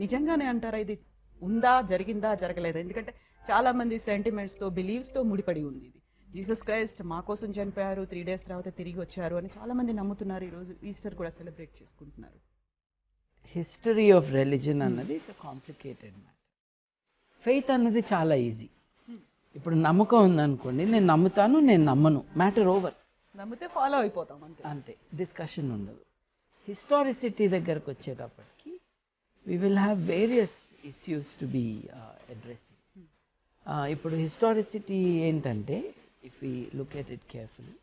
నిజంగానే అంటారా ఇది ఉందా, జరిగిందా, జరగలేదా? ఎందుకంటే చాలా మంది సెంటిమెంట్స్ తో, బిలీవ్స్ తో ముడిపడి ఉంది ఇది. జీసస్ క్రైస్ట్ మా కోసం చనిపోయారు, 3 days తర్వాత తిరిగి వచ్చారు అని చాలా మంది నమ్ముతున్నారు. ఈ రోజు ఈస్టర్ కూడా సెలబ్రేట్ చేసుకుంటున్నారు. హిస్టరీ ఆఫ్ రిలీజన్ అన్నది ఇట్స్ కాంప్లికేటెడ్ మ్యాటర్. ఫెయిత్ అన్నది చాలా ఈజీ. ఇప్పుడు నమ్మకం ఉందనుకోండి, నేను నమ్ముతాను, నేను నమ్మను, మ్యాటర్ ఓవర్. నమ్మితే ఫాలో అయిపోతాం అంతే. అంతే, డిస్కషన్ ఉండదు. హిస్టారిసిటీ దగ్గరకు వచ్చేటప్పటికి we will have various issues to be addressing. ఇప్పుడు హిస్టారిసిటీ ఏంటంటే, if we look at it carefully,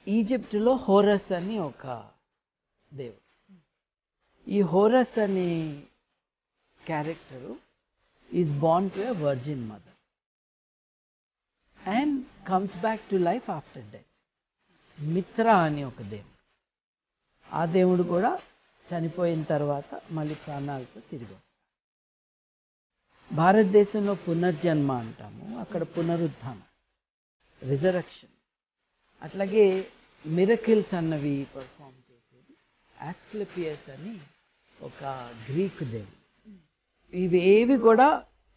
ఈజిప్ట్లో హోరస్ అని ఒక దేవుడు. ఈ హోరస్ అనే character is born to a virgin mother and comes back to life after death. Mithra అని ఒక దేవుడు. ఆ దేవుడు కూడా చనిపోయిన తర్వాత మళ్ళీ ప్రాణాలతో తిరిగి వస్తాడు. భారతదేశంలో పునర్జన్మ అంటాము, అక్కడ పునరుద్ధానం, రిజరక్షన్. అట్లాగే మిరకిల్స్ అన్నవి పర్ఫామ్ చేసేది ఆస్క్లెపియస్ అని ఒక గ్రీక్ దేవుడు. ఇవి ఏవి కూడా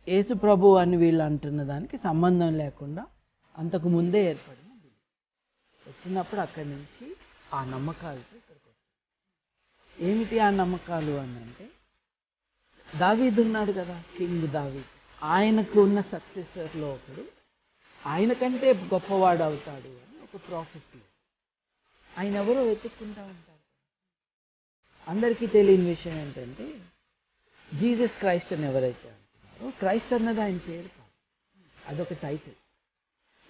యేసు ప్రభు అని వీళ్ళు అంటున్న దానికి సంబంధం లేకుండా అంతకు ముందే ఏర్పడిన వచ్చినప్పుడు అక్కడి నుంచి ఆ నమ్మకాలతో ఇక్కడికి వచ్చారు. ఏమిటి ఆ నమ్మకాలు అని అంటే, దావీదు ఉన్నాడు కదా, కింగ్ దావీదు, ఆయనకు ఉన్న సక్సెసర్లో ఒకడు ఆయన కంటే గొప్పవాడు అవుతాడు అని ఒక ప్రాఫెసీ. ఆయన ఎవరో వెతుక్కుంటా ఉంటారు. అందరికీ తెలియని విషయం ఏంటంటే, జీసస్ క్రైస్ట్ అని ఎవరైతే అంటున్నారో, క్రైస్ట్ అన్నది ఆయన పేరు కాదు, అదొక టైటిల్.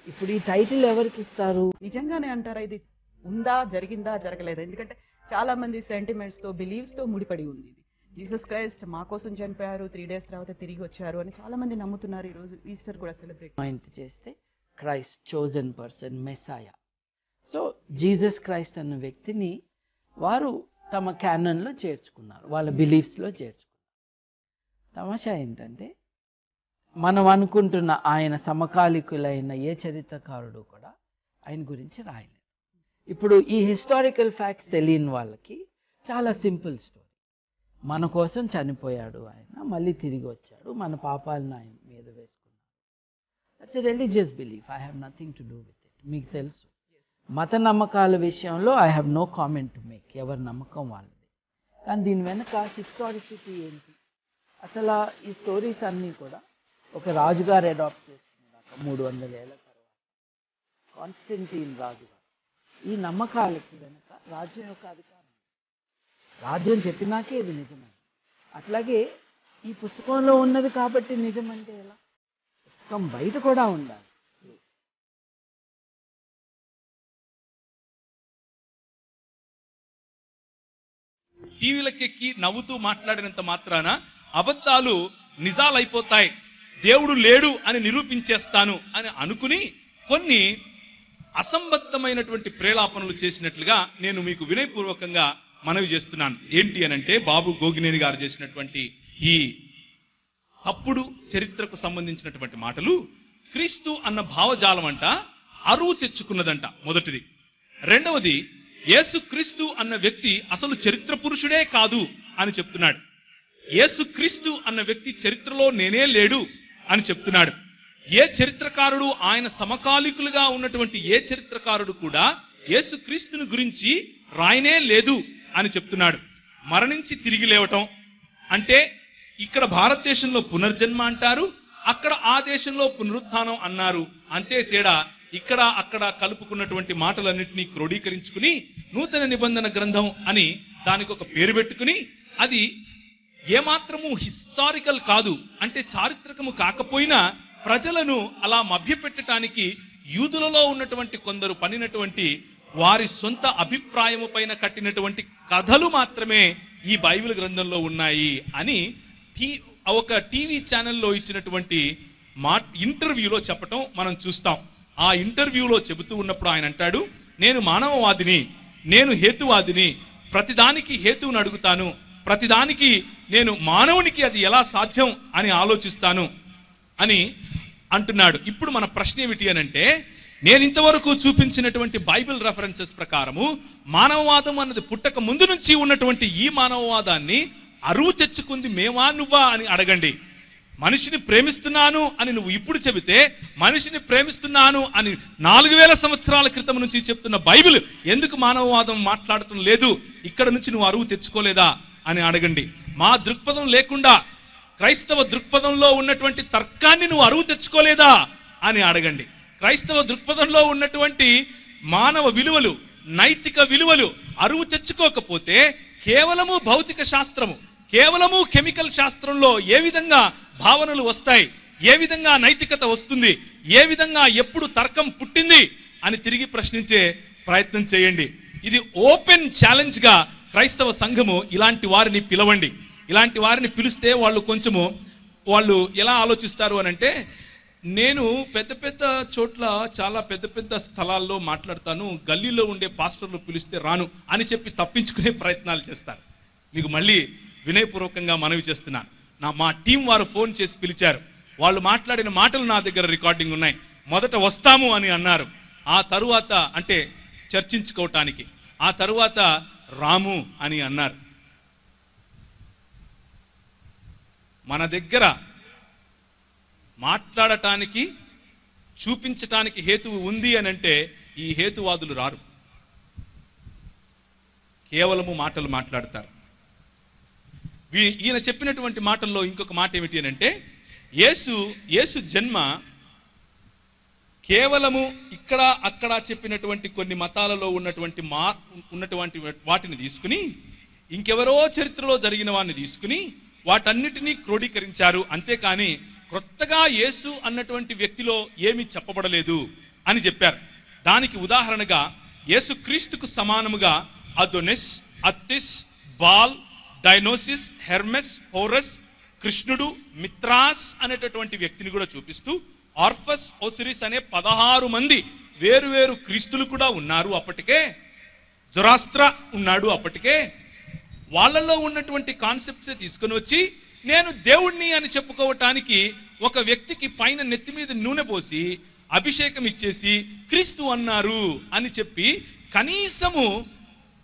ఇప్పుడు ఈ టైటిల్ ఎవరికి ఇస్తారు? నిజంగానే అంటారా ఇది ఉందా, జరిగిందా, జరగలేదా? ఎందుకంటే చాలా మంది సెంటిమెంట్స్ తో, బిలీవ్స్ తో ముడిపడి ఉంది ఇది. జీసస్ క్రైస్ట్ మా కోసం చనిపోయారు, 3 days తర్వాత తిరిగి వచ్చారు అని చాలా మంది నమ్ముతున్నారు. ఈ రోజు ఈస్టర్ కూడా సెలబ్రేట్ పాయింట్ చేస్తే Christ, chosen person, మెస్సాయా. So Jesus Christ అన్న వ్యక్తిని వారు తమ క్యానన్లో చేర్చుకున్నారు, వాళ్ళ బిలీఫ్స్లో చేర్చుకున్నారు. తమాషా ఏంటంటే, మనం అనుకుంటున్న ఆయన సమకాలికులైన ఏ చరిత్రకారుడు కూడా ఆయన గురించి రాయలేదు. ఇప్పుడు ఈ హిస్టారికల్ ఫ్యాక్ట్స్ తెలియని వాళ్ళకి చాలా సింపుల్ స్టోరీ. మన కోసం చనిపోయాడు ఆయన, మళ్ళీ తిరిగి వచ్చాడు, మన పాపాలను ఆయన మీద వేసుకున్నాడు. That's a religious belief. I have nothing to do with it. మీకు తెలుసు, మత నమ్మకాల విషయంలో I have no comment to make. ఎవరి నమ్మకం వాళ్ళది. కానీ దీని వెనక హిస్టారిసిటీ ఏంటి? అసలు ఈ స్టోరీస్ అన్నీ కూడా ఒక రాజుగారు అడాప్ట్ చేసుకున్నాక 300 ఏళ్ల తర్వాత, కాన్స్టెంటీన్ రాజుగారు. ఈ నమ్మకాలకి వెనక రాజ్యం యొక్క అధికారం, రాజ్యం చెప్పినాకే ఇది నిజమే. అట్లాగే ఈ పుస్తకంలో ఉన్నది కాబట్టి నిజమంటే ఎలా? పుస్తకం బయట కూడా ఉండాలి. టీవీలకెక్కి నవ్వుతూ మాట్లాడినంత మాత్రాన అబద్ధాలు నిజాలైపోతాయి, దేవుడు లేడు అని నిరూపించేస్తాను అని అనుకుని కొన్ని అసంబద్ధమైనటువంటి ప్రేలాపనలు చేసినట్లుగా నేను మీకు వినయపూర్వకంగా మనవి చేస్తున్నాను. ఏంటి అనంటే, బాబు గోగినేని గారు చేసినటువంటి ఈ తప్పుడు చరిత్రకు సంబంధించినటువంటి మాటలు క్రీస్తు అన్న భావజాలం అంట అరువు తెచ్చుకున్నదంట. మొదటిది. రెండవది, యేసు క్రీస్తు అన్న వ్యక్తి అసలు చరిత్ర పురుషుడే కాదు అని చెప్తున్నాడు. యేసు క్రీస్తు అన్న వ్యక్తి చరిత్రలో నేనే లేడు అని చెప్తున్నాడు. ఏ చరిత్రకారుడు, ఆయన సమకాలికులుగా ఉన్నటువంటి ఏ చరిత్రకారుడు కూడా యేసు క్రీస్తుని గురించి రాయనే లేదు అని చెప్తున్నాడు. మరణించి తిరిగి లేవటం అంటే, ఇక్కడ భారతదేశంలో పునర్జన్మ అంటారు, అక్కడ ఆ దేశంలో పునరుత్థానం అన్నారు. అంతే తేడా. ఇక్కడ అక్కడ కలుపుకున్నటువంటి మాటలన్నింటినీ క్రోడీకరించుకుని నూతన నిబంధన గ్రంథం అని దానికి ఒక పేరు పెట్టుకుని, అది ఏమాత్రము హిస్టారికల్ కాదు, అంటే చారిత్రకము కాకపోయినా ప్రజలను అలా మభ్యపెట్టడానికి యూదులలో ఉన్నటువంటి కొందరు పనినటువంటి వారి సొంత అభిప్రాయము పైన కట్టినటువంటి కథలు మాత్రమే ఈ బైబిల్ గ్రంథంలో ఉన్నాయి అని ఒక టీవీ ఛానల్లో ఇచ్చినటువంటి ఇంటర్వ్యూలో చెప్పటం మనం చూస్తాం. ఆ ఇంటర్వ్యూలో చెబుతూ ఉన్నప్పుడు ఆయన అంటాడు, నేను మానవవాదిని, నేను హేతువాదిని, ప్రతిదానికి హేతువుని అడుగుతాను, ప్రతిదానికి నేను మానవునికి అది ఎలా సాధ్యం అని ఆలోచిస్తాను అని అంటున్నాడు. ఇప్పుడు మన ప్రశ్న ఏమిటి అనంటే, నేను ఇంతవరకు చూపించినటువంటి బైబిల్ రెఫరెన్సెస్ ప్రకారము మానవవాదం అన్నది పుట్టక ముందు నుంచి ఉన్నటువంటి ఈ మానవవాదాన్ని అరువు తెచ్చుకుంది మేమా నువ్వా అని అడగండి. మనిషిని ప్రేమిస్తున్నాను అని నువ్వు ఇప్పుడు చెబితే, మనిషిని ప్రేమిస్తున్నాను అని 4000 సంవత్సరాల క్రితం నుంచి చెప్తున్న బైబిల్ ఎందుకు మానవవాదం మాట్లాడటం లేదు, ఇక్కడ నుంచి నువ్వు అరువు తెచ్చుకోలేదా అని అడగండి. మా దృక్పథం లేకుండా క్రైస్తవ దృక్పథంలో ఉన్నటువంటి తర్కాన్ని నువ్వు అరువు తెచ్చుకోలేదా అని అడగండి. క్రైస్తవ దృక్పథంలో ఉన్నటువంటి మానవ విలువలు, నైతిక విలువలు అరువు తెచ్చుకోకపోతే కేవలము భౌతిక శాస్త్రము, కేవలము కెమికల్ శాస్త్రంలో ఏ విధంగా భావనలు వస్తాయి, ఏ విధంగా నైతికత వస్తుంది, ఏ విధంగా ఎప్పుడు తర్కం పుట్టింది అని తిరిగి ప్రశ్నించే ప్రయత్నం చేయండి. ఇది ఓపెన్ ఛాలెంజ్ గా క్రైస్తవ సంఘము ఇలాంటి వారిని పిలవండి. ఇలాంటి వారిని పిలిస్తే వాళ్ళు ఎలా ఆలోచిస్తారు అని అంటే, నేను పెద్ద పెద్ద చోట్ల చాలా పెద్ద పెద్ద స్థలాల్లో మాట్లాడతాను, గల్లీలో ఉండే పాస్టర్లు పిలిస్తే రాను అని చెప్పి తప్పించుకునే ప్రయత్నాలు చేస్తారు. మీకు మళ్ళీ వినయపూర్వకంగా మనవి చేస్తున్నాను. మా టీం వారు ఫోన్ చేసి పిలిచారు. వాళ్ళు మాట్లాడిన మాటలు నా దగ్గర రికార్డింగ్ ఉన్నాయి. మొదట వస్తాము అని అన్నారు, ఆ తరువాత అంటే చర్చించుకోవటానికి, ఆ తరువాత రాము అని అన్నారు. మన దగ్గర మాట్లాడటానికి, చూపించటానికి హేతువు ఉంది అని అంటే ఈ హేతువాదులు రారు, కేవలము మాటలు మాట్లాడతారు. ఈయన చెప్పినటువంటి మాటల్లో ఇంకొక మాట ఏమిటి అని అంటే, యేసు జన్మ కేవలము ఇక్కడ అక్కడ చెప్పినటువంటి కొన్ని మతాలలో ఉన్నటువంటి వాటిని తీసుకుని, ఇంకెవరో చరిత్రలో జరిగిన వాడిని తీసుకుని వాటన్నిటినీ క్రోడీకరించారు. అంతేకాని కొత్తగా యేసు అన్నటువంటి వ్యక్తిలో ఏమీ చెప్పబడలేదు అని చెప్పారు. దానికి ఉదాహరణగా యేసు క్రీస్తుకు సమానముగా అదోనిస్, అత్తిస్, బాల్, డైనోసిస్, హెర్మెస్, హోరస్, కృష్ణుడు, మిత్రాస్ అనేటటువంటి వ్యక్తిని కూడా చూపిస్తూ, ఆర్ఫస్, ఓసిరిస్ అనే 16 మంది వేరు క్రీస్తులు కూడా ఉన్నారు అప్పటికే. జొరాస్ట్ర ఉన్నాడు అప్పటికే. వాళ్ళల్లో ఉన్నటువంటి కాన్సెప్ట్సే తీసుకొని వచ్చి నేను దేవుణ్ణి అని చెప్పుకోవటానికి ఒక వ్యక్తికి పైన నెత్తి మీద నూనె పోసి అభిషేకం ఇచ్చేసి క్రీస్తు అన్నారు అని చెప్పి, కనీసము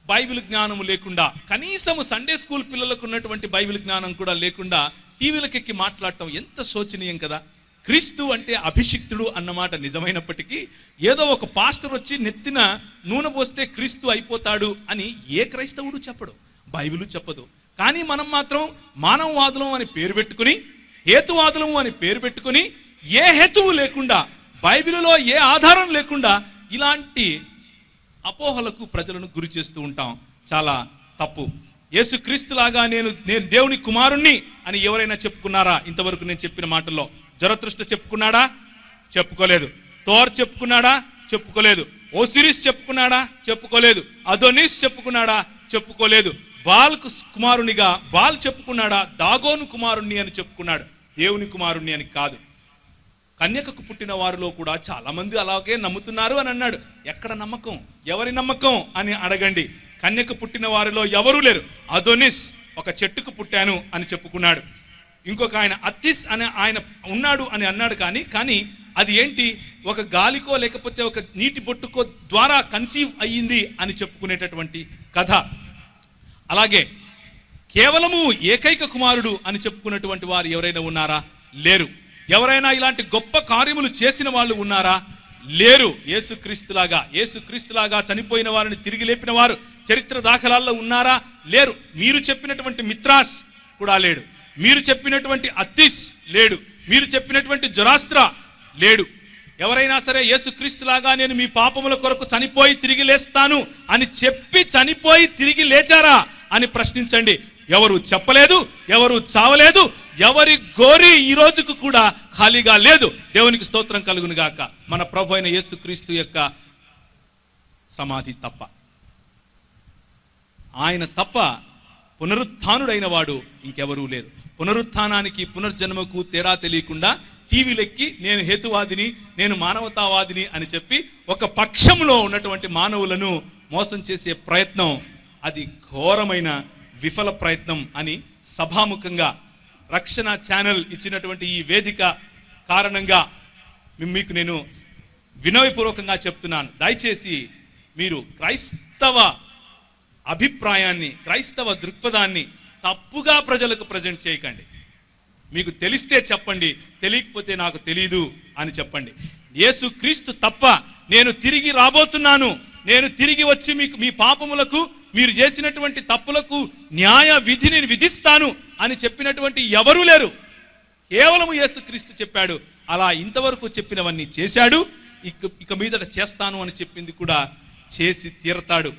బైబిల్ జ్ఞానం లేకుండా, కనీసము సండే స్కూల్ పిల్లలకు ఉన్నటువంటి బైబిల్ జ్ఞానం కూడా లేకుండా టీవీలకెక్కి మాట్లాడటం ఎంత శోచనీయం కదా. క్రీస్తు అంటే అభిషిక్తుడు అన్నమాట నిజమైనప్పటికీ, ఏదో ఒక పాస్టర్ వచ్చి నెత్తిన నూనె పోస్తే క్రీస్తు అయిపోతాడు అని ఏ క్రైస్తవుడు చెప్పడు, బైబిల్ చెప్పదు. కానీ మనం మాత్రం మానవవాదులం అని పేరు పెట్టుకుని, హేతువాదులము అని పేరు పెట్టుకుని, ఏ హేతువు లేకుండా, బైబిలులో ఏ ఆధారం లేకుండా ఇలాంటి అపోహలకు ప్రజలను గురి చేస్తూ ఉంటాం. చాలా తప్పు. యేసు క్రీస్తులాగా నేను దేవుని కుమారుణ్ణి అని ఎవరైనా చెప్పుకున్నారా? ఇంతవరకు నేను చెప్పిన మాటల్లో జరతృష్ట చెప్పుకున్నాడా? చెప్పుకోలేదు. థోర్ చెప్పుకున్నాడా? చెప్పుకోలేదు. ఓసిరిస్ చెప్పుకున్నాడా? చెప్పుకోలేదు. అదోనిస్ చెప్పుకున్నాడా? చెప్పుకోలేదు. బాల్కు కుమారునిగా బాల్ చెప్పుకున్నాడా? దాగోను కుమారుణ్ణి అని చెప్పుకున్నాడు, దేవుని కుమారుణ్ణి అని కాదు. కన్యకకు పుట్టిన వారిలో కూడా చాలా మంది అలాగే నమ్ముతున్నారు అని అన్నాడు. ఎక్కడ నమ్మకం? ఎవరి నమ్మకం అని అడగండి. కన్యక పుట్టిన వారిలో ఎవరూ లేరు. అదోనిస్ ఒక చెట్టుకు పుట్టాను అని చెప్పుకున్నాడు. ఇంకొక ఆయన అత్తిస్ అనే ఆయన ఉన్నాడు అని అన్నాడు. కానీ అది ఏంటి? ఒక గాలికో లేకపోతే ఒక నీటి బొట్టుకో ద్వారా కన్సీవ్ అయ్యింది అని చెప్పుకునేటటువంటి కథ. అలాగే కేవలము ఏకైక కుమారుడు అని చెప్పుకున్నటువంటి వారు ఎవరైనా ఉన్నారా? లేరు. ఎవరైనా ఇలాంటి గొప్ప కార్యములు చేసిన వాళ్ళు ఉన్నారా? లేరు. యేసుక్రీస్తులాగా చనిపోయిన వారిని తిరిగి లేపిన వారు చరిత్ర దాఖలాల్లో ఉన్నారా? లేరు. మీరు చెప్పినటువంటి మిత్రాస్ కూడా లేడు. మీరు చెప్పినటువంటి అత్తిస్ లేడు. మీరు చెప్పినటువంటి జొరాస్ట్ర లేడు. ఎవరైనా సరే యేసుక్రీస్తులాగా నేను మీ పాపముల కొరకు చనిపోయి తిరిగి లేస్తాను అని చెప్పి చనిపోయి తిరిగి లేచారా అని ప్రశ్నించండి. ఎవరు చెప్పలేదు, ఎవరు చావలేదు, ఎవరి గోరి ఈ రోజుకు కూడా ఖాళీగా లేదు. దేవునికి స్తోత్రం కలుగును గాక. మన ప్రభు అయిన యేసుక్రీస్తు యొక్క సమాధి తప్ప, ఆయన తప్ప పునరుత్థానుడైన వాడు ఇంకెవరూ లేరు. పునరుత్థానానికి పునర్జన్మకు తేడా తెలియకుండా టీవీలెక్కి నేను హేతువాదిని, నేను మానవతావాదిని అని చెప్పి ఒక పక్షంలో ఉన్నటువంటి మానవులను మోసం చేసే ప్రయత్నం, అది ఘోరమైన విఫల ప్రయత్నం అని సభాముఖంగా రక్షణ ఛానల్ ఇచ్చినటువంటి ఈ వేదిక కారణంగా మీకు నేను వినయపూర్వకంగా చెప్తున్నాను, దయచేసి మీరు క్రైస్తవ అభిప్రాయాన్ని, క్రైస్తవ దృక్పథాన్ని తప్పుగా ప్రజలకు ప్రజెంట్ చేయకండి. మీకు తెలిస్తే చెప్పండి, తెలియకపోతే నాకు తెలీదు అని చెప్పండి. యేసు క్రీస్తు తప్ప నేను తిరిగి రాబోతున్నాను, నేను తిరిగి వచ్చి మీకు మీ పాపములకు, మీరు చేసినటువంటి తప్పులకు న్యాయ విధిని విధిస్తాను అని చెప్పినటువంటి ఎవరూ లేరు. కేవలం యేసు క్రీస్తు చెప్పాడు. అలా ఇంతవరకు చెప్పినవన్నీ చేశాడు. ఇక మీదట చేస్తాను అని చెప్పింది కూడా చేసి తీరతాడు.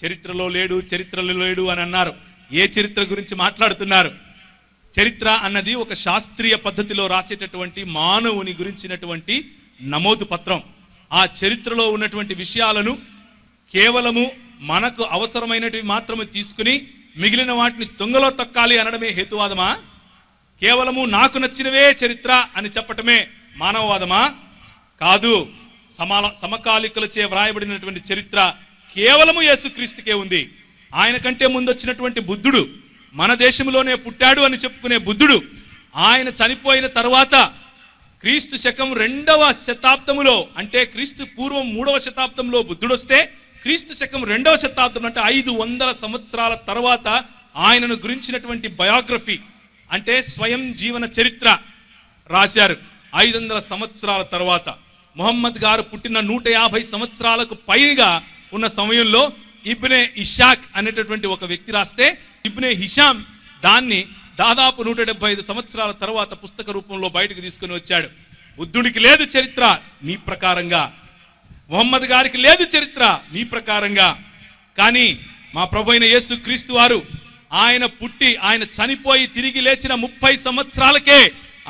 చరిత్రలో లేడు అని అన్నారు. ఏ చరిత్ర గురించి మాట్లాడుతున్నారు? చరిత్ర అన్నది ఒక శాస్త్రీయ పద్ధతిలో రాసేటటువంటి మానవుని గురించినటువంటి నమోదు పత్రం. ఆ చరిత్రలో ఉన్నటువంటి విషయాలను కేవలము మనకు అవసరమైనటివి మాత్రమే తీసుకుని మిగిలిన వాటిని తుంగలో తొక్కాలి అనడమే హేతువాదమా? కేవలము నాకు నచ్చినవే చరిత్ర అని చెప్పటమే మానవవాదమా? కాదు. సమకాలికులచే వ్రాయబడినటువంటి చరిత్ర కేవలము యేసుక్రీస్తుకే ఉంది. ఆయన కంటే ముందు వచ్చినటువంటి బుద్ధుడు, మన దేశంలోనే పుట్టాడు అని చెప్పుకునే బుద్ధుడు, ఆయన చనిపోయిన తరువాత క్రీస్తు శకం 2వ శతాబ్దములో, అంటే క్రీస్తు పూర్వం 3వ శతాబ్దంలో బుద్ధుడు వస్తే, క్రీస్తు శకం 2వ శతాబ్దం అంటే 500 సంవత్సరాల తర్వాత ఆయనను గురించినటువంటి బయోగ్రఫీ, అంటే స్వయం జీవన చరిత్ర రాశారు. 500 సంవత్సరాల తర్వాత ముహమ్మద్ గారు పుట్టిన 150 సంవత్సరాలకు పైగా ఉన్న సమయంలో ఇబ్నే ఇషాక్ అనేటటువంటి ఒక వ్యక్తి రాస్తే, ఇబ్నే హిషాం దాన్ని దాదాపు 175 సంవత్సరాల తర్వాత పుస్తక రూపంలో బయటకు తీసుకుని వచ్చాడు. బుద్ధుడికి లేదు చరిత్ర మీ ప్రకారంగా, ముహమ్మద్ గారికి లేదు చరిత్ర మీ ప్రకారంగా. కానీ మా ప్రభు అయిన యేసు క్రీస్తు వారు ఆయన పుట్టి ఆయన చనిపోయి తిరిగి లేచిన 30 సంవత్సరాలకే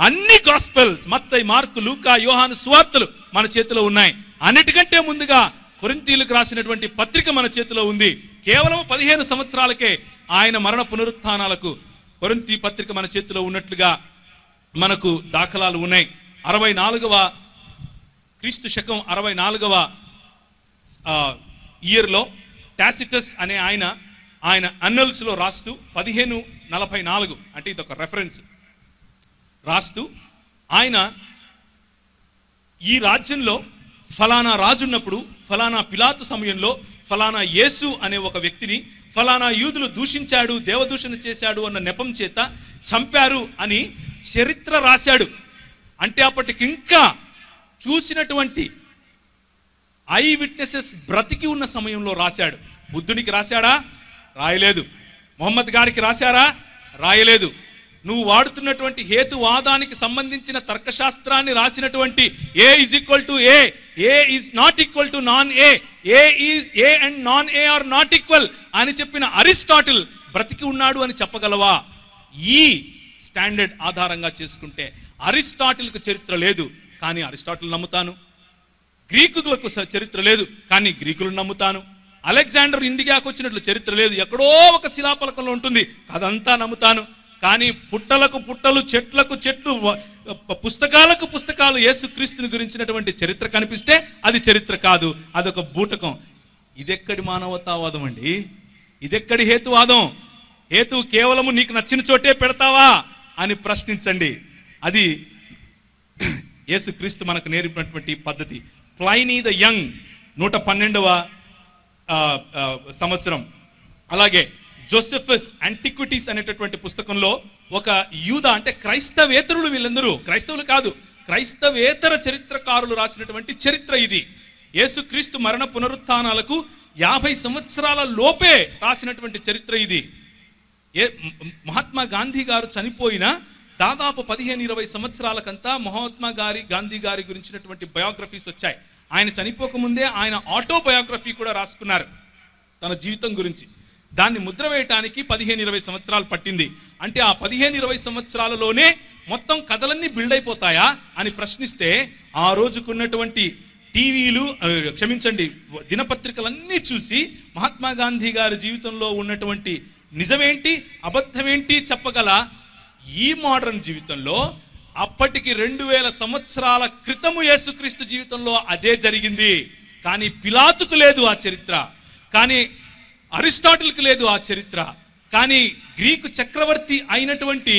అన్ని గాస్పెల్స్, మత్తయి, మార్కు, లూకా, యోహాను సువార్తలు మన చేతిలో ఉన్నాయి. అన్నిటికంటే ముందుగా కొరింథీయులకు రాసినటువంటి పత్రిక మన చేతిలో ఉంది. కేవలం 15 సంవత్సరాలకే ఆయన మరణ పునరుత్థానాలకు కొరింథీ పత్రిక మన చేతిలో ఉన్నట్లుగా మనకు దాఖలాలు ఉన్నాయి. 64వ క్రీస్తు శకం 64వ ఇయర్లో టాసిటస్ అనే ఆయన అన్నల్స్ లో రాస్తూ 1544 అంటే ఇది ఒక రెఫరెన్స్ రాస్తూ, ఆయన ఈ రాజ్యంలో ఫలానా రాజున్నప్పుడు, ఫలానా పిలాతు సమయంలో ఫలానా యేసు అనే ఒక వ్యక్తిని ఫలానా యూదులు దూషించాడు, దేవదూషణ చేశాడు అన్న నెపం చేత చంపారు అని చరిత్ర రాశాడు. అంటే అప్పటికి ఇంకా చూసినటువంటి ఐ విట్నెసెస్ బ్రతికి ఉన్న సమయంలో రాశాడు. బుద్ధునికి రాశాడా? రాయలేదు. ముహమ్మద్ గారికి రాశారా? రాయలేదు. నువ్వు వాడుతున్నటువంటి హేతువాదానికి సంబంధించిన తర్కశాస్త్రాన్ని రాసినటువంటి A is equal to A, A is not equal to non A, A is A and non A are not equal అని చెప్పిన అరిస్టాటిల్ బ్రతికి ఉన్నాడు అని చెప్పగలవా? ఈ స్టాండర్డ్ ఆధారంగా చేసుకుంటే అరిస్టాటిల్కు చరిత్ర లేదు, కానీ అరిస్టాటిల్ నమ్ముతాను. గ్రీకులకు చరిత్ర లేదు, కానీ గ్రీకులు నమ్ముతాను. అలెగ్జాండర్ ఇండియాకు వచ్చినట్లు చరిత్ర లేదు, ఎక్కడో ఒక శిలాఫలకంలో ఉంటుంది, అదంతా నమ్ముతాను. కానీ పుట్టలకు పుట్టలు, చెట్లకు చెట్లు, పుస్తకాలకు పుస్తకాలు యేసుక్రీస్తుని గురించినటువంటి చరిత్ర కనిపిస్తే అది చరిత్ర కాదు, అదొక బూటకం. ఇదెక్కడి మానవతావాదం అండి? ఇదెక్కడి హేతువాదం? హేతు కేవలము నీకు నచ్చిన చోటే పెడతావా అని ప్రశ్నించండి. అది యేసుక్రీస్తు మనకు నేర్పినటువంటి పద్ధతి. ప్లైనీ ద యంగ్ 112వ సంవత్సరం, అలాగే జోసెఫస్ యాంటిక్విటీస్ అనేటటువంటి పుస్తకంలో ఒక యూద, అంటే క్రైస్తవేతరులు, వీళ్ళందరూ క్రైస్తవులు కాదు, క్రైస్తవేతర చరిత్రకారులు రాసినటువంటి చరిత్ర ఇది. యేసుక్రీస్తు మరణ పునరుత్థానాలకు 50 సంవత్సరాల లోపే రాసినటువంటి చరిత్ర ఇది. మహాత్మా గాంధీ గారు చనిపోయిన దాదాపు 15-20 సంవత్సరాలకంతా మహాత్మా గాంధీ గారి గురించినటువంటి బయోగ్రఫీస్ వచ్చాయి. ఆయన చనిపోకముందే ఆయన ఆటోబయోగ్రఫీ కూడా రాసుకున్నారు తన జీవితం గురించి. దాన్ని ముద్ర వేయటానికి 15-20 సంవత్సరాలు పట్టింది. అంటే ఆ 15-20 సంవత్సరాలలోనే మొత్తం కథలన్నీ బిల్డ్ అయిపోతాయా అని ప్రశ్నిస్తే, ఆ రోజుకున్నటువంటి టీవీలు, క్షమించండి, దినపత్రికలన్నీ చూసి మహాత్మా గాంధీ గారి జీవితంలో ఉన్నటువంటి నిజమేంటి అబద్ధమేంటి చెప్పగల ఈ మోడర్న్ జీవితంలో అప్పటికి 2000 సంవత్సరాల క్రితము యేసుక్రీస్తు జీవితంలో అదే జరిగింది. కానీ పిలాతుకు లేదు ఆ చరిత్ర, కానీ అరిస్టాటిల్కి లేదు ఆ చరిత్ర, కానీ గ్రీకు చక్రవర్తి అయినటువంటి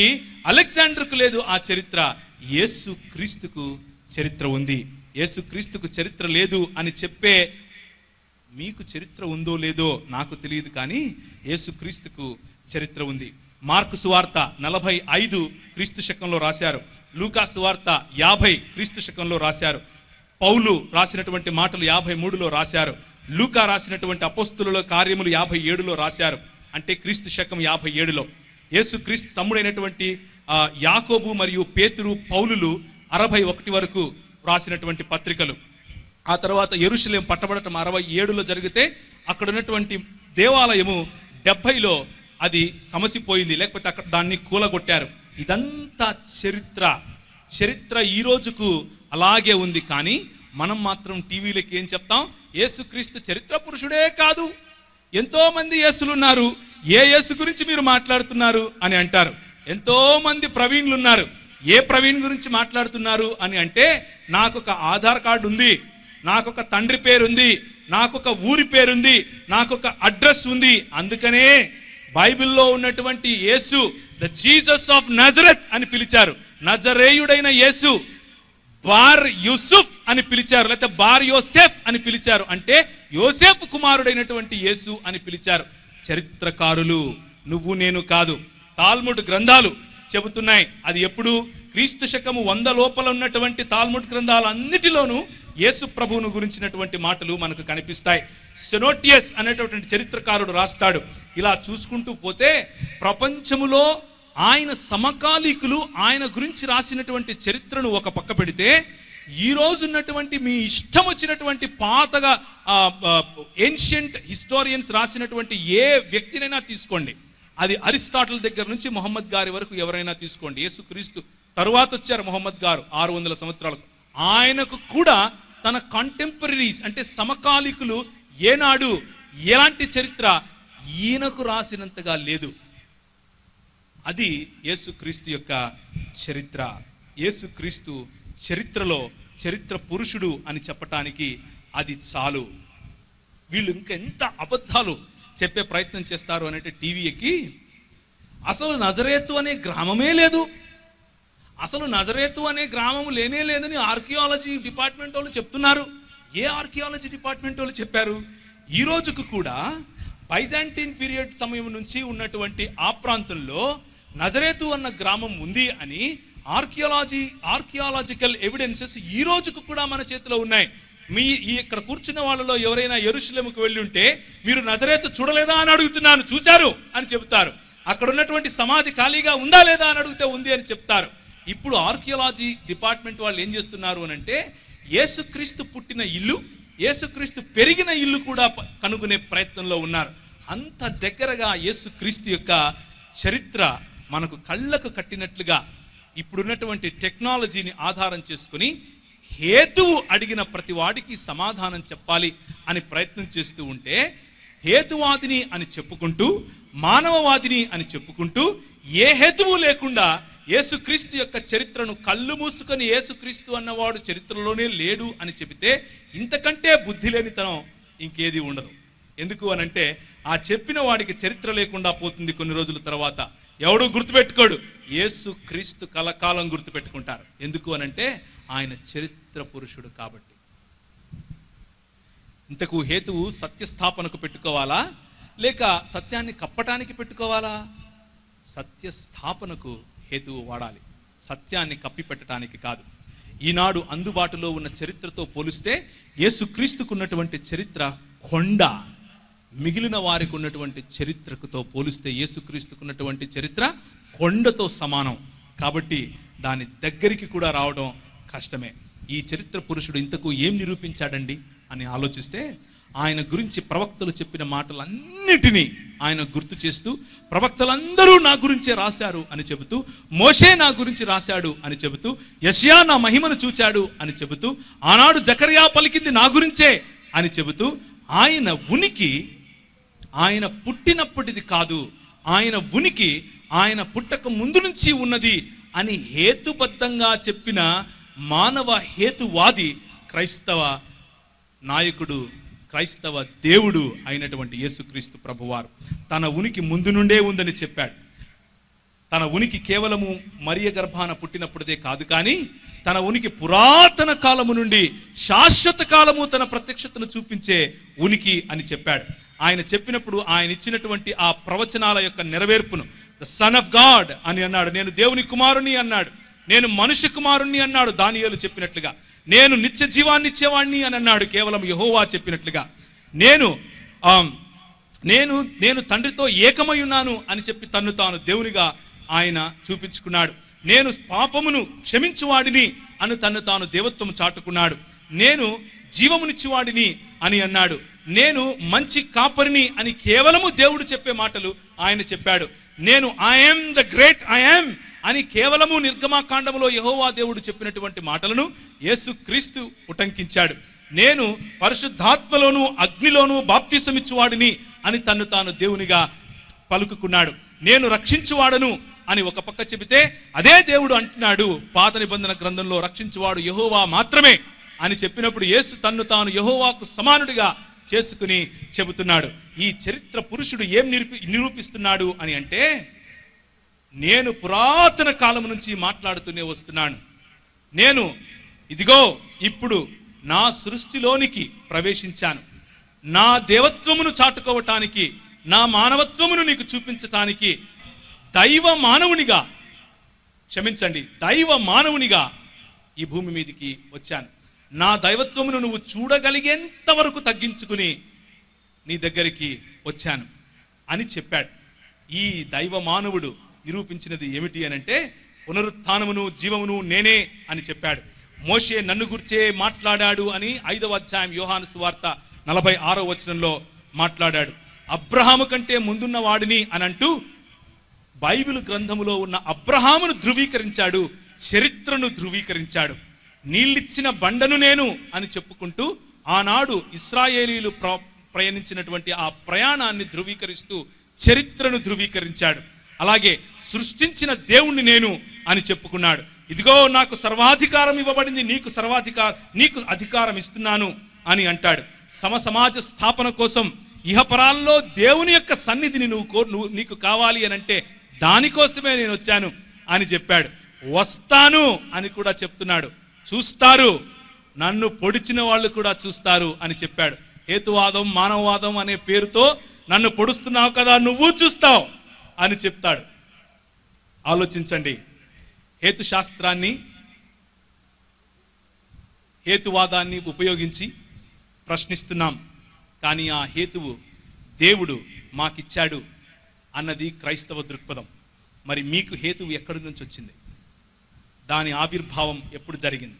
అలెగ్జాండర్కు లేదు ఆ చరిత్ర. యేసుక్రీస్తుకు చరిత్ర ఉంది. యేసుక్రీస్తుకు చరిత్ర లేదు అని చెప్పే మీకు చరిత్ర ఉందో లేదో నాకు తెలియదు, కానీ యేసుక్రీస్తుకు చరిత్ర ఉంది. మార్కు సువార్త 45 క్రీస్తు శకంలో రాశారు. లూకా సువార్త 50 క్రీస్తు శకంలో రాశారు. పౌలు రాసినటువంటి మాటలు 53లో రాశారు. లూకా రాసినటువంటి అపోస్తుల కార్యములు 57లో రాశారు. అంటే క్రీస్తు శకం 57లో. యేసుక్రీస్తు తమ్ముడైనటువంటి యాకోబు మరియు పేతురు, పౌలులు 61 వరకు రాసినటువంటి పత్రికలు. ఆ తర్వాత యెరూషలేం పట్టబడటం 67లో జరిగితే అక్కడ ఉన్నటువంటి దేవాలయము 70లో అది సమసిపోయింది, లేకపోతే అక్కడ దాన్ని కూలగొట్టారు. ఇదంతా చరిత్ర ఈ రోజుకు అలాగే ఉంది. కానీ మనం మాత్రం టీవీలకి ఏం చెప్తాం? యేసుక్రీస్తు చరిత్ర పురుషుడే కాదు, ఎంతో మంది యేసులు ఉన్నారు, ఏ యేసు గురించి మీరు మాట్లాడుతున్నారు అని అంటారు. ఎంతో మంది ప్రవీణ్లు ఉన్నారు, ఏ ప్రవీణ్ గురించి మాట్లాడుతున్నారు అని అంటే, నాకొక ఆధార్ కార్డు ఉంది, నాకొక తండ్రి పేరుంది, నాకొక ఊరి పేరుంది, నాకొక అడ్రస్ ఉంది. అందుకనే బైబిల్లో ఉన్నటువంటి యేసు ద జీసస్ ఆఫ్ నజరత్ అని పిలిచారు. నజరేయుడైన యేసు బార్ యూసుఫ్ అని పిలిచారు, లేకపోతే బార్ యోసెఫ్ అని పిలిచారు. అంటే యోసెఫ్ కుమారుడైనటువంటి యేసు అని పిలిచారు. చరిత్రకారులు, నువ్వు నేను కాదు. తాల్ముడ్ గ్రంథాలు చెబుతున్నాయి. అది ఎప్పుడు? క్రీస్తు శకము 100 లోపల ఉన్నటువంటి తాల్ముడ్ గ్రంథాలన్నిటిలోనూ యేసు ప్రభువును గురించినటువంటి మాటలు మనకు కనిపిస్తాయి. సెనోటియస్ అనేటటువంటి చరిత్రకారుడు రాస్తాడు. ఇలా చూసుకుంటూ పోతే ప్రపంచములో ఆయన సమకాలీకులు ఆయన గురించి రాసినటువంటి చరిత్రను ఒక పక్క పెడితే, ఈ రోజు ఉన్నటువంటి మీ ఇష్టం వచ్చినటువంటి పాతగా ఏన్షియంట్ హిస్టోరియన్స్ రాసినటువంటి ఏ వ్యక్తినైనా తీసుకోండి, అది అరిస్టాటిల్ దగ్గర నుంచి మొహమ్మద్ గారి వరకు ఎవరైనా తీసుకోండి. యేసుక్రీస్తు తరువాత వచ్చారు మొహమ్మద్ గారు 600 సంవత్సరాలకు. ఆయనకు కూడా తన కాంటెంపరీస్ అంటే సమకాలికులు ఏనాడు ఎలాంటి చరిత్ర ఈయనకు రాసినంతగా లేదు. అది యేసుక్రీస్తు యొక్క చరిత్ర. యేసుక్రీస్తు చరిత్రలో చరిత్ర పురుషుడు అని చెప్పటానికి అది చాలు. వీళ్ళు ఇంకా ఎంత అబద్ధాలు చెప్పే ప్రయత్నం చేస్తారు అంటే, టీవీ ఎక్కి అసలు నజరేతు అనే గ్రామమే లేదు, అసలు నజరేతు అనే గ్రామం లేనే లేదని ఆర్కియాలజీ డిపార్ట్మెంట్ వాళ్ళు చెప్తున్నారు. ఏ ఆర్కియాలజీ డిపార్ట్మెంట్ వాళ్ళు చెప్పారు? ఈ రోజుకు కూడా బైజాంటిన్ పీరియడ్ సమయం నుంచి ఉన్నటువంటి ఆ ప్రాంతంలో నజరేతు అన్న గ్రామం ఉంది అని ఆర్కియాలజికల్ ఎవిడెన్సెస్ ఈ రోజుకు కూడా మన చేతిలో ఉన్నాయి. ఇక్కడ కూర్చున్న వాళ్ళలో ఎవరైనా యెరూషలేముకు వెళ్ళి ఉంటే, మీరు నజరేతు చూడలేదా అని అడుగుతున్నాను, చూశారు అని చెప్తారు. అక్కడ ఉన్నటువంటి సమాధి ఖాళీగా ఉందా లేదా అని అడిగితే ఉంది అని చెప్తారు. ఇప్పుడు ఆర్కియాలజీ డిపార్ట్మెంట్ వాళ్ళు ఏం చేస్తున్నారు అని అంటే, యేసుక్రీస్తు పుట్టిన ఇల్లు, యేసుక్రీస్తు పెరిగిన ఇల్లు కూడా కనుగొనే ప్రయత్నంలో ఉన్నారు. అంత దగ్గరగా యేసుక్రీస్తు యొక్క చరిత్ర మనకు కళ్ళకు కట్టినట్లుగా ఇప్పుడున్నటువంటి టెక్నాలజీని ఆధారం చేసుకుని హేతువు అడిగిన ప్రతి వాడికి సమాధానం చెప్పాలి అని ప్రయత్నం చేస్తూ ఉంటే, హేతువాదిని అని చెప్పుకుంటూ, మానవవాదిని అని చెప్పుకుంటూ, ఏ హేతువు లేకుండా యేసుక్రీస్తు యొక్క చరిత్రను కళ్ళు మూసుకొని యేసుక్రీస్తు అన్నవాడు చరిత్రలోనే లేడు అని చెబితే, ఇంతకంటే బుద్ధి లేనితనం ఇంకేది ఉండదు. ఎందుకు అనంటే, ఆ చెప్పిన వాడికి చరిత్ర లేకుండా పోతుంది. కొన్ని రోజుల తర్వాత ఎవడు గుర్తుపెట్టుకోడు, యేసుక్రీస్తు కలకాలం గుర్తుపెట్టుకుంటారు. ఎందుకు అనంటే, ఆయన చరిత్ర పురుషుడు కాబట్టి. ఇంతకు హేతువు సత్యస్థాపనకు పెట్టుకోవాలా, లేక సత్యాన్ని కప్పటానికి పెట్టుకోవాలా? సత్యస్థాపనకు హేతువు వాడాలి, సత్యాన్ని కప్పి పెట్టడానికి కాదు. ఈనాడు అందుబాటులో ఉన్న చరిత్రతో పోలిస్తే యేసుక్రీస్తుకు ఉన్నటువంటి చరిత్ర కొండ, మిగిలిన వారికి ఉన్నటువంటి చరిత్రకుతో పోలిస్తే యేసుక్రీస్తుకు ఉన్నటువంటి చరిత్ర కొండతో సమానం. కాబట్టి దాని దగ్గరికి కూడా రావడం కష్టమే. ఈ చరిత్ర పురుషుడు ఇంతకు ఏం నిరూపించాడండి అని ఆలోచిస్తే, ఆయన గురించి ప్రవక్తలు చెప్పిన మాటలన్నిటినీ ఆయన గుర్తు చేస్తూ, ప్రవక్తలందరూ నా గురించే రాశారు అని చెబుతూ, మోషే నా గురించి రాశాడు అని చెబుతూ, యెషయా నా మహిమను చూచాడు అని చెబుతూ, ఆనాడు జకర్యా పలికింది నా గురించే అని చెబుతూ, ఆయన ఉనికి ఆయన పుట్టినప్పటిది కాదు, ఆయన ఉనికి ఆయన పుట్టక ముందు నుంచి ఉన్నది అని హేతుబద్ధంగా చెప్పిన మానవ హేతువాది క్రైస్తవ నాయకుడు, క్రైస్తవ దేవుడు అయినటువంటి యేసుక్రీస్తు ప్రభువారు. తన ఉనికి ముందు నుండే ఉందని చెప్పాడు. తన ఉనికి కేవలము మరియ గర్భాన పుట్టినప్పుడుదే కాదు, కానీ తన ఉనికి పురాతన కాలము నుండి శాశ్వత కాలము తన ప్రత్యక్షతను చూపించే ఉనికి అని చెప్పాడు. ఆయన చెప్పినప్పుడు ఆయన ఇచ్చినటువంటి ఆ ప్రవచనాల యొక్క నెరవేర్పును ద సన్ ఆఫ్ గాడ్ అని అన్నాడు. నేను దేవుని కుమారుని అన్నాడు. నేను మనుష్య కుమారుణ్ణి అన్నాడు దానియేలు చెప్పినట్లుగా. నేను నిత్య జీవాన్ని ఇచ్చేవాణ్ణి అని అన్నాడు కేవలం యెహోవా చెప్పినట్లుగా. నేను తండ్రితో ఏకమై ఉన్నాను అని చెప్పి తన్ను తాను దేవునిగా ఆయన చూపించుకున్నాడు. నేను పాపమును క్షమించువాడిని అని తన్ను తాను దేవత్వం చాటుకున్నాడు. నేను జీవమునిచ్చేవాడిని అని అన్నాడు. నేను మంచి కాపరిని అని కేవలము దేవుడు చెప్పే మాటలు ఆయన చెప్పాడు. నేను ఐఎమ్ ద గ్రేట్ ఐఎమ్ అని కేవలము నిర్గమాకాండములో యెహోవా దేవుడు చెప్పినటువంటి మాటలను యేసుక్రీస్తు ఉటంకించాడు. నేను పరిశుద్ధాత్మలోను అగ్నిలోను బాప్తిసమిచ్చువాడిని అని తన్ను తాను దేవునిగా పలుకుకున్నాడు. నేను రక్షించువాడను అని ఒక పక్క చెబితే అదే దేవుడు అంటున్నాడు పాత నిబంధన గ్రంథంలో రక్షించువాడు యెహోవా మాత్రమే అని చెప్పినప్పుడు యేసు తన్ను తాను యెహోవాకు సమానుడిగా చేసుకుని చెబుతున్నాడు. ఈ చరిత్ర పురుషుడు ఏం నిరూపిస్తున్నాడు అని అంటే, నేను పురాతన కాలం నుంచి మాట్లాడుతూనే వస్తున్నాను. నేను ఇదిగో ఇప్పుడు నా సృష్టిలోనికి ప్రవేశించాను. నా దేవత్వమును చాటుకోవటానికి, నా మానవత్వమును నీకు చూపించటానికి దైవ మానవునిగా ఈ భూమి మీదకి వచ్చాను. నా దైవత్వమును నువ్వు చూడగలిగేంత వరకు తగ్గించుకుని నీ దగ్గరికి వచ్చాను అని చెప్పాడు. ఈ దైవ మానవుడు నిరూపించినది ఏమిటి అనంటే, పునరుత్థానమును జీవమును నేనే అని చెప్పాడు. మోషే నన్ను గుర్చే మాట్లాడాడు అని 5వ అధ్యాయం యోహాను సువార్త 46వ వచనంలో మాట్లాడాడు. అబ్రహాము కంటే ముందున్న వాడిని అని అంటూ బైబిల్ గ్రంథములో ఉన్న అబ్రహామును ధృవీకరించాడు, చరిత్రను ధృవీకరించాడు. నీళ్ళిచ్చిన బండను నేను అని చెప్పుకుంటూ ఆనాడు ఇశ్రాయేలీలు ప్రయాణించినటువంటి ఆ ప్రయాణాన్ని ధృవీకరిస్తూ చరిత్రను ధృవీకరించాడు. అలాగే సృష్టించిన దేవుణ్ణి నేను అని చెప్పుకున్నాడు. ఇదిగో నాకు సర్వాధికారం ఇవ్వబడింది, నీకు అధికారం ఇస్తున్నాను అని అంటాడు. సమాజ స్థాపన కోసం ఇహపరాల్లో దేవుని యొక్క సన్నిధిని నీకు కావాలి అని అంటే దానికోసమే నేను వచ్చాను అని చెప్పాడు. వస్తాను అని కూడా చెప్తున్నాడు. చూస్తారు, నన్ను పొడిచిన వాళ్ళు కూడా చూస్తారు అని చెప్పాడు. హేతువాదం మానవవాదం అనే పేరుతో నన్ను పొడుస్తున్నావు కదా, నువ్వు చూస్తావు అని చెప్తాడు. ఆలోచించండి, హేతుశాస్త్రాన్ని హేతువాదాన్ని ఉపయోగించి ప్రశ్నిస్తున్నాం, కానీ ఆ హేతువు దేవుడు మాకిచ్చాడు అన్నది క్రైస్తవ దృక్పథం. మరి మీకు హేతువు ఎక్కడి నుంచి వచ్చింది? దాని ఆవిర్భావం ఎప్పుడు జరిగింది?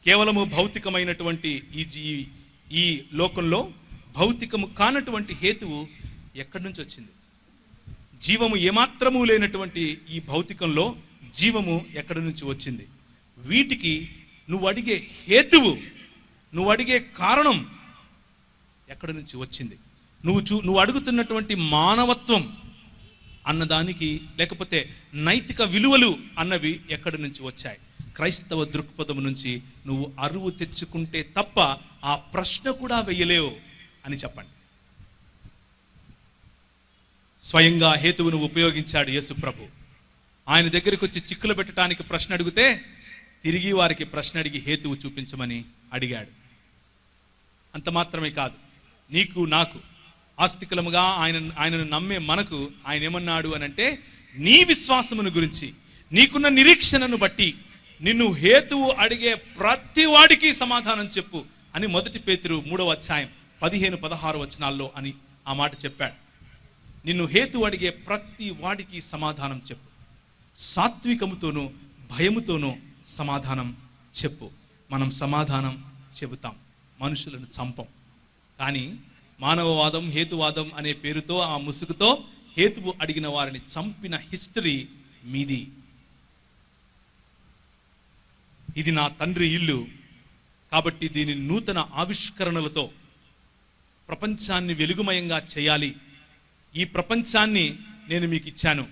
కేవలము భౌతికమైనటువంటి ఈ లోకంలో భౌతికము కానటువంటి హేతువు ఎక్కడి నుంచి వచ్చింది? జీవము ఏమాత్రము లేనటువంటి ఈ భౌతికంలో జీవము ఎక్కడి నుంచి వచ్చింది? వీటికి నువ్వు అడిగే హేతువు, నువ్వు అడిగే కారణం ఎక్కడి నుంచి వచ్చింది? నువ్వు అడుగుతున్నటువంటి మానవత్వం అన్నదానికి, లేకపోతే నైతిక విలువలు అన్నవి ఎక్కడి నుంచి వచ్చాయి? క్రైస్తవ దృక్పథం నుంచి నువ్వు అరువు తెచ్చుకుంటే తప్ప ఆ ప్రశ్న కూడా వెయ్యలేవు అని చెప్పండి. స్వయంగా హేతువును ఉపయోగించాడు యేసు ప్రభు. ఆయన దగ్గరికి వచ్చి చిక్కులు పెట్టడానికి ప్రశ్న అడిగితే తిరిగి వారికి ప్రశ్న అడిగి హేతువు చూపించమని అడిగాడు. అంత మాత్రమే కాదు, నీకు నాకు ఆస్తికులముగా ఆయనను నమ్మే మనకు ఆయన ఏమన్నాడు అని అంటే, నీ విశ్వాసమును గురించి, నీకున్న నిరీక్షణను బట్టి నిన్ను హేతువు అడిగే ప్రతి వాడికి సమాధానం చెప్పు అని 1 పేతురు 3వ అధ్యాయం 15-16 వచనాల్లో అని ఆ మాట చెప్పాడు. నిన్ను హేతువు అడిగే ప్రతి వాడికి సమాధానం చెప్పు. సాత్వికముతోనూ భయముతోనూ సమాధానం చెప్పు. మనం సమాధానం చెబుతాం, మనుషులను చంపం. కానీ మానవవాదం హేతువాదం అనే పేరుతో ఆ ముసుగుతో హేతువు అడిగిన వారిని చంపిన హిస్టరీ మీది. ఇది నా తండ్రి ఇల్లు కాబట్టి దీని నూతన ఆవిష్కరణలతో ప్రపంచాన్ని వెలుగుమయంగా చేయాలి. ఈ ప్రపంచాన్ని నేను మీకు ఇచ్చాను,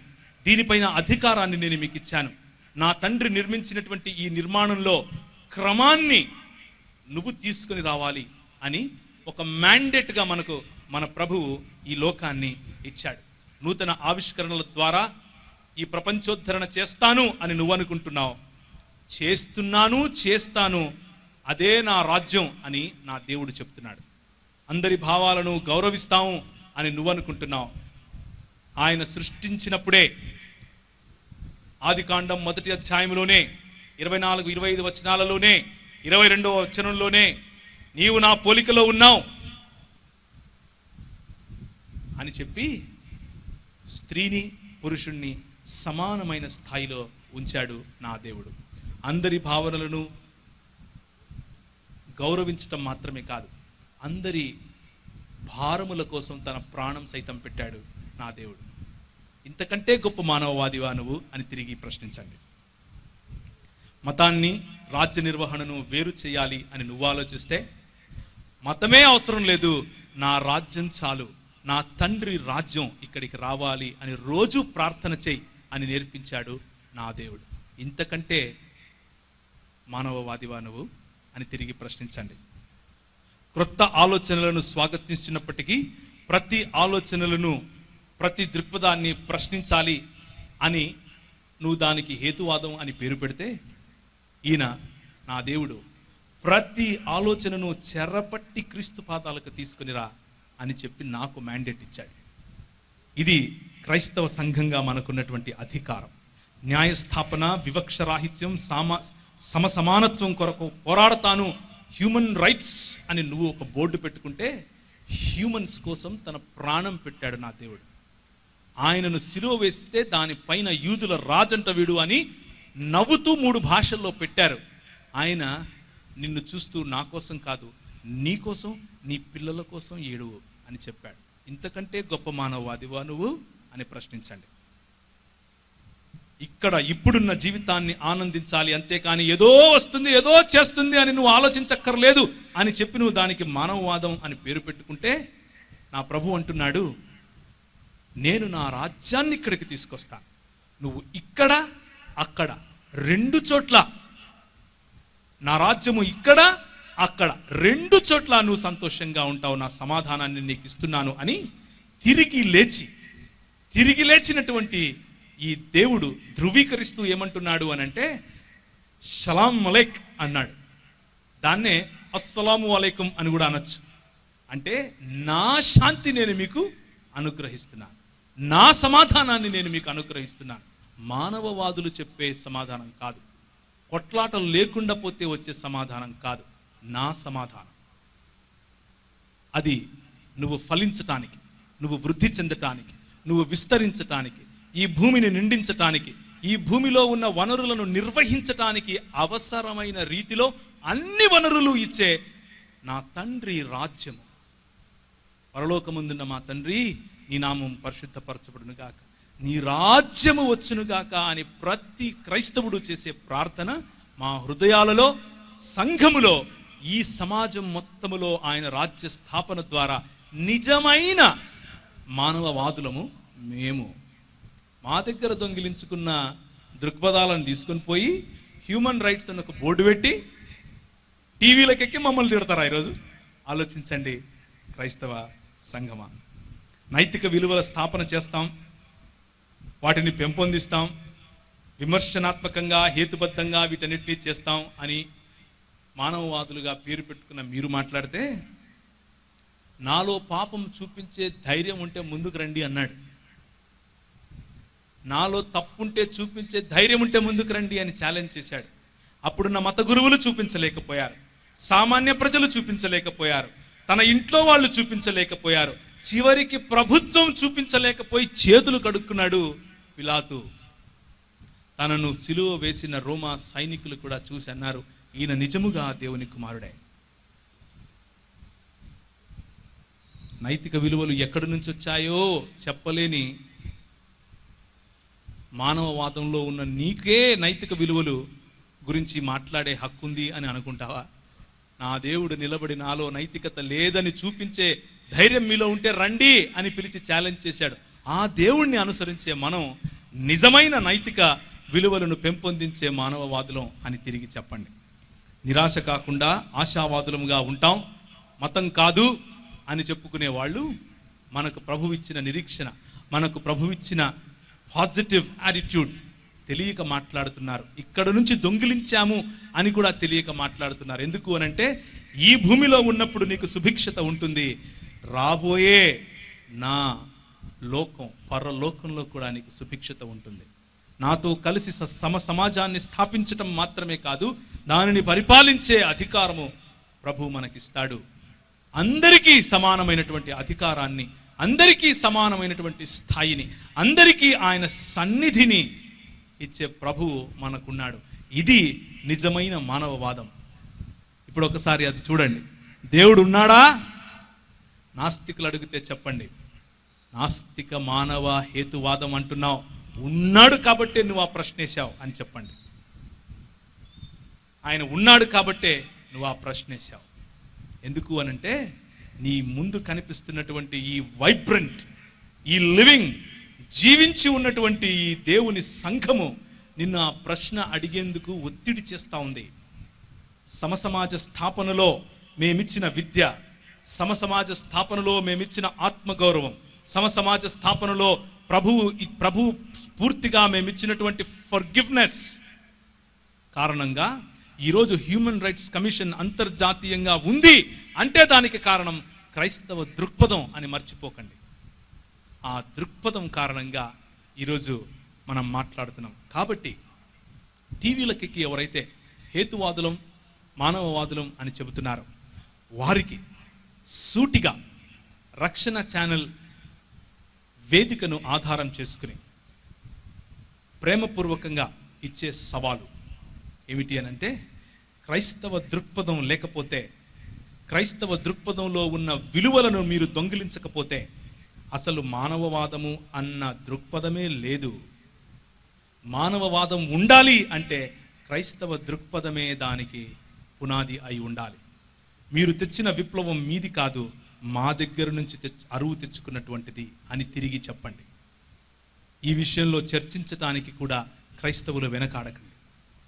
దీనిపైన అధికారాన్ని నేను మీకు ఇచ్చాను. నా తండ్రి నిర్మించినటువంటి ఈ నిర్మాణంలో క్రమాన్ని నువ్వు తీసుకుని రావాలి అని ఒక మ్యాండేట్గా మన ప్రభువు ఈ లోకాన్ని ఇచ్చాడు. నూతన ఆవిష్కరణల ద్వారా ఈ ప్రపంచోద్ధరణ చేస్తాను అని నువ్వు అనుకుంటున్నావు. చేస్తాను, అదే నా రాజ్యం అని నా దేవుడు చెప్తున్నాడు. అందరి భావాలను గౌరవిస్తాము అని నువ్వు అనుకుంటున్నావు. ఆయన సృష్టించినప్పుడే ఆదికాండం 1వ అధ్యాయంలోనే 24-25 వచనాలలోనే 22వ వచనంలోనే నీవు నా పోలికలో ఉన్నావు అని చెప్పి స్త్రీని పురుషుణ్ణి సమానమైన స్థాయిలో ఉంచాడు నా దేవుడు. అందరి భావనలను గౌరవించటం మాత్రమే కాదు, అందరి భారముల కోసం తన ప్రాణం సైతం పెట్టాడు నా దేవుడు. ఇంతకంటే గొప్ప మానవవాదివా నువ్వు అని తిరిగి ప్రశ్నించండి. మతాన్ని, రాజ్య నిర్వహణను వేరు చేయాలి అని నువ్వు ఆలోచిస్తే, మతమే అవసరం లేదు, నా రాజ్యం చాలు, నా తండ్రి రాజ్యం ఇక్కడికి రావాలి అని రోజు ప్రార్థన చేయి అని నేర్పించాడు నా దేవుడు. ఇంతకంటే మానవవాదివా నువ్వు అని తిరిగి ప్రశ్నించండి. క్రొత్త ఆలోచనలను స్వాగతించినప్పటికీ ప్రతి ఆలోచనలను, ప్రతి దృక్పథాన్ని ప్రశ్నించాలి అని నువ్వు దానికి హేతువాదం అని పేరు పెడితే, ఈయన నా దేవుడు ప్రతి ఆలోచనను చెరపట్టి క్రీస్తు పాదాలకు తీసుకునిరా అని చెప్పి నాకు మ్యాండేట్ ఇచ్చాడు. ఇది క్రైస్తవ సంఘంగా మనకున్నటువంటి అధికారం. న్యాయస్థాపన, వివక్షరాహిత్యం, సమసమానత్వం కొరకు పోరాడతాను, హ్యూమన్ రైట్స్ అని నువ్వు ఒక బోర్డు పెట్టుకుంటే, హ్యూమన్స్ కోసం తన ప్రాణం పెట్టాడు నా దేవుడు. ఆయనను సిలువ వేస్తే దానిపైన యూదుల రాజంట వీడు అని నవ్వుతూ 3 భాషల్లో పెట్టారు. ఆయన నిన్ను చూస్తూ నా కోసం కాదు, నీ కోసం, నీ పిల్లల కోసం ఏడువు అని చెప్పాడు. ఇంతకంటే గొప్ప మానవవాదివా నువ్వు అని ప్రశ్నించండి. ఇక్కడ ఇప్పుడున్న జీవితాన్ని ఆనందించాలి, అంతేకాని ఏదో వస్తుంది, ఏదో చేస్తుంది అని నువ్వు ఆలోచించక్కర్లేదు అని చెప్పి నువ్వు దానికి మానవవాదం అని పేరు పెట్టుకుంటే, నా ప్రభు అంటున్నాడు, నేను నా రాజ్యాన్ని ఇక్కడికి తీసుకొస్తా, నువ్వు ఇక్కడ అక్కడ 2 చోట్ల, నా రాజ్యము ఇక్కడ అక్కడ 2 చోట్ల నువ్వు సంతోషంగా ఉంటావు, నా సమాధానాన్ని నీకు ఇస్తున్నాను అని తిరిగి లేచినటువంటి ఈ దేవుడు ధృవీకరిస్తూ ఏమంటున్నాడు అనంటే, షలాం మలైక్ అన్నాడు. దాన్నే అస్సలాము అలైకుం అని కూడా అనొచ్చు. అంటే నా శాంతి నేను మీకు అనుగ్రహిస్తున్నాను, నా సమాధానాన్ని నేను మీకు అనుగ్రహిస్తున్నాను. మానవవాదులు చెప్పే సమాధానం కాదు, కొట్లాటలు లేకుండా పోతే వచ్చే సమాధానం కాదు, నా సమాధానం. అది నువ్వు ఫలించటానికి, నువ్వు వృద్ధి చెందటానికి, నువ్వు విస్తరించటానికి, ఈ భూమిని నిండించటానికి, ఈ భూమిలో ఉన్న వనరులను నిర్వహించటానికి అవసరమైన రీతిలో అన్ని వనరులు ఇచ్చే నా తండ్రి రాజ్యము. పరలోకముందున్న మా తండ్రి, నీ నామం పరిశుద్ధపరచబడును గాక, నీ రాజ్యము వచ్చును గాక అని ప్రతి క్రైస్తవుడు చేసే ప్రార్థన మా హృదయాలలో, సంఘములో, ఈ సమాజం మొత్తములో ఆయన రాజ్య స్థాపన ద్వారా నిజమైన మానవవాదులము మేము. మా దగ్గర దొంగిలించుకున్న దృక్పథాలను తీసుకొని పోయి హ్యూమన్ రైట్స్ అని ఒక బోర్డు పెట్టి టీవీలకెక్కి మమ్మల్ని తిడతారా ఈరోజు? ఆలోచించండి క్రైస్తవ సంఘమా. నైతిక విలువల స్థాపన చేస్తాం, వాటిని పెంపొందిస్తాం, విమర్శనాత్మకంగా, హేతుబద్ధంగా వీటన్నిటినీ చేస్తాం అని మానవవాదులుగా పేరు పెట్టుకున్న మీరు మాట్లాడితే, నాలో పాపం చూపించే ధైర్యం ఉంటే ముందుకు రండి అన్నాడు. నాలో తప్పుంటే చూపించే ధైర్యం ఉంటే ముందుకు రండి అని ఛాలెంజ్ చేశాడు. అప్పుడున్న మత గురువులు చూపించలేకపోయారు, సామాన్య ప్రజలు చూపించలేకపోయారు, తన ఇంట్లో వాళ్ళు చూపించలేకపోయారు, చివరికి ప్రభుత్వం చూపించలేకపోయి చేతులు కడుక్కున్నాడు పిలాతు. తనను సిలువ వేసిన రోమా సైనికులు కూడా చూసి అన్నారు, ఈయన నిజముగా దేవుని కుమారుడే. నైతిక విలువలు ఎక్కడి నుంచి వచ్చాయో చెప్పలేని మానవవాదంలో ఉన్న నీకే నైతిక విలువలు గురించి మాట్లాడే హక్కు ఉంది అని అనుకుంటావా? నా దేవుడు నిలబడి నాలో నైతికత లేదని చూపించే ధైర్యం మీలో ఉంటే రండి అని పిలిచి ఛాలెంజ్ చేశాడు. ఆ దేవుణ్ణి అనుసరించే మనం నిజమైన నైతిక విలువలను పెంపొందించే మానవవాదులం అని తిరిగి చెప్పండి. నిరాశ కాకుండా ఆశావాదులముగా ఉంటాం. మతం కాదు అని చెప్పుకునే వాళ్ళు మనకు ప్రభువిచ్చిన నిరీక్షణ, మనకు ప్రభువిచ్చిన పాజిటివ్ యాటిట్యూడ్ తెలియక మాట్లాడుతున్నారు. ఇక్కడ నుంచి దొంగిలించాము అని కూడా తెలియక మాట్లాడుతున్నారు. ఎందుకు అనంటే ఈ భూమిలో ఉన్నప్పుడు నీకు సుభిక్షత ఉంటుంది, రాబోయే నా లోకం పరలోకంలో కూడా నీకు సుభిక్షత ఉంటుంది. నాతో కలిసి సమాజాన్ని స్థాపించటం మాత్రమే కాదు, దానిని పరిపాలించే అధికారము ప్రభు మనకిస్తాడు. అందరికీ సమానమైనటువంటి అధికారాన్ని, అందరికీ సమానమైనటువంటి స్థాయిని, అందరికీ ఆయన సన్నిధిని ఇచ్చే ప్రభువు మనకున్నాడు. ఇది నిజమైన మానవవాదం. ఇప్పుడు ఒకసారి అది చూడండి. దేవుడు ఉన్నాడా? నాస్తికులు అడిగితే చెప్పండి. నాస్తిక మానవ హేతువాదం అంటున్నావు, ఉన్నాడు కాబట్టే నువ్వు ఆ ప్రశ్న వేశావు అని చెప్పండి. ఆయన ఉన్నాడు కాబట్టే నువ్వు ఆ ప్రశ్న వేశావు. ఎందుకు అనంటే నీ ముందు కనిపిస్తున్నటువంటి ఈ వైబ్రెంట్, ఈ లివింగ్, జీవించి ఉన్నటువంటి ఈ దేవుని సంఘము నిన్ను ఆ ప్రశ్న అడిగేందుకు ఒత్తిడి చేస్తూ ఉంది. సమసమాజ స్థాపనలో మేమిచ్చిన విద్య, సమసమాజ స్థాపనలో మేమిచ్చిన ఆత్మగౌరవం, సమసమాజ స్థాపనలో ప్రభు స్ఫూర్తిగా మేమిచ్చినటువంటి ఫర్గివ్నెస్ కారణంగా ఈరోజు హ్యూమన్ రైట్స్ కమిషన్ అంతర్జాతీయంగా ఉంది అంటే దానికి కారణం క్రైస్తవ దృక్పథం అని మర్చిపోకండి. ఆ దృక్పథం కారణంగా ఈరోజు మనం మాట్లాడుతున్నాం. కాబట్టి టీవీలకి ఎవరైతే హేతువాదులం, మానవవాదులం అని చెబుతున్నారో వారికి సూటిగా రక్షణ ఛానల్ వేదికను ఆధారం చేసుకుని ప్రేమపూర్వకంగా ఇచ్చే సవాలు ఏమిటి అనంటే, క్రైస్తవ దృక్పథం లేకపోతే, క్రైస్తవ దృక్పథంలో ఉన్న విలువలను మీరు దొంగిలించకపోతే అసలు మానవవాదము అన్న దృక్పథమే లేదు. మానవవాదం ఉండాలి అంటే క్రైస్తవ దృక్పథమే దానికి పునాది అయి ఉండాలి. మీరు తెచ్చిన విప్లవం మీది కాదు, మా దగ్గర నుంచి అరువు తెచ్చుకున్నటువంటిది అని తిరిగి చెప్పండి. ఈ విషయంలో చర్చించటానికి కూడా క్రైస్తవులు వెనకాడకండి.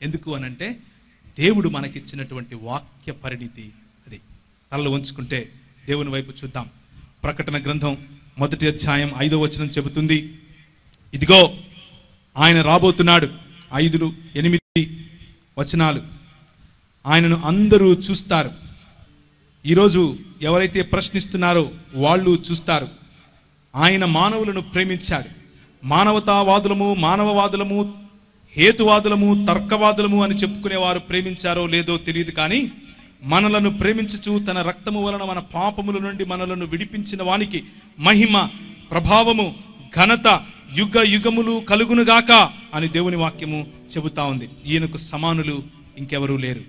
ఎందుకు అనంటే దేవుడు మనకిచ్చినటువంటి వాక్య పరిణితి అది. తలలు వంచుకుంటే దేవుని వైపు చూద్దాం. ప్రకటన గ్రంథం 1వ అధ్యాయం 5వ వచనం చెబుతుంది, ఇదిగో ఆయన రాబోతున్నాడు. 5, 8 వచనాలు. ఆయనను అందరూ చూస్తారు. ఈరోజు ఎవరైతే ప్రశ్నిస్తున్నారో వాళ్ళు చూస్తారు. ఆయన మానవులను ప్రేమించాడు. మానవతావాదులము, మానవవాదులము, హేతువాదులము, తర్కవాదులము అని చెప్పుకునేవారు ప్రేమించారో లేదో తెలియదు, కానీ మనలను ప్రేమించుచు తన రక్తము వలన మన పాపముల నుండి మనలను విడిపించిన వానికి మహిమ, ప్రభావము, ఘనత యుగ యుగములు కలుగునుగాక అని దేవుని వాక్యము చెబుతా ఉంది. ఈయనకు సమానులు ఇంకెవరూ లేరు.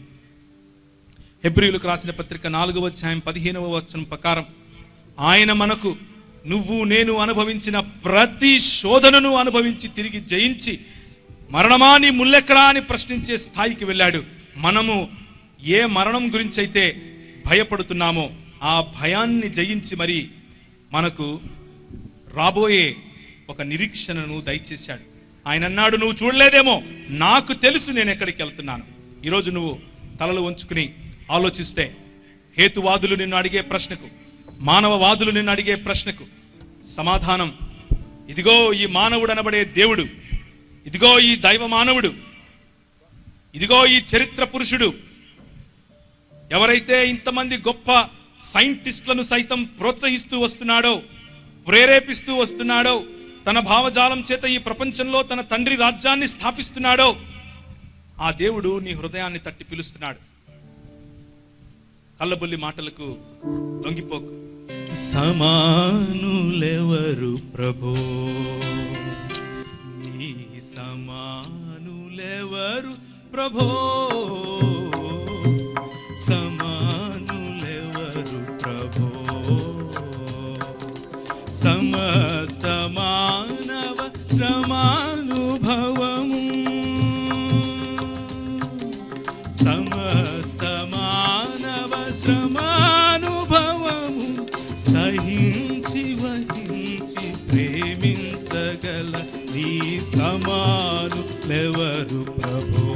హెబ్రీయులకు రాసిన పత్రిక 4వ అధ్యాయం 15వ వచనం ప్రకారం ఆయన మనకు నువ్వు నేను అనుభవించిన ప్రతి శోధనను అనుభవించి తిరిగి జయించి మరణమా నీ ముల్లెక్కడా అని ప్రశ్నించే స్థాయికి వెళ్ళాడు. మనము ఏ మరణం గురించి అయితే భయపడుతున్నామో ఆ భయాన్ని జయించి మరి మనకు రాబోయే ఒక నిరీక్షణను దయచేశాడు. ఆయన అన్నాడు, నువ్వు చూడలేదేమో, నాకు తెలుసు నేను ఎక్కడికి వెళ్తున్నాను. ఈరోజు నువ్వు తలలు వంచుకుని ఆలోచిస్తే హేతువాదులు నిన్ను అడిగే ప్రశ్నకు, మానవవాదులు నిన్ను అడిగే ప్రశ్నకు సమాధానం ఇదిగో ఈ మానవుడు అనబడే దేవుడు, ఇదిగో ఈ దైవ మానవుడు, ఇదిగో ఈ చరిత్ర పురుషుడు, ఎవరైతే ఇంతమంది గొప్ప సైంటిస్టులను సైతం ప్రోత్సహిస్తూ వస్తున్నాడో, ప్రేరేపిస్తూ వస్తున్నాడో, తన భావజాలం చేత ఈ ప్రపంచంలో తన తండ్రి రాజ్యాన్ని స్థాపిస్తున్నాడో ఆ దేవుడు నీ హృదయాన్ని తట్టి పిలుస్తున్నాడు. కళ్ళబొల్లి మాటలకు లొంగిపోకు. సమానులెవరు ప్రభో, నీ సమానులెవరు ప్రభో, సమానులెవరు ప్రభో, సమస్త మానవ శ్రమానుభవము, సమస్త మానవ శ్రమానుభవము సహించి వహించి ప్రేమించగల నీ సమానులెవరు ప్రభో.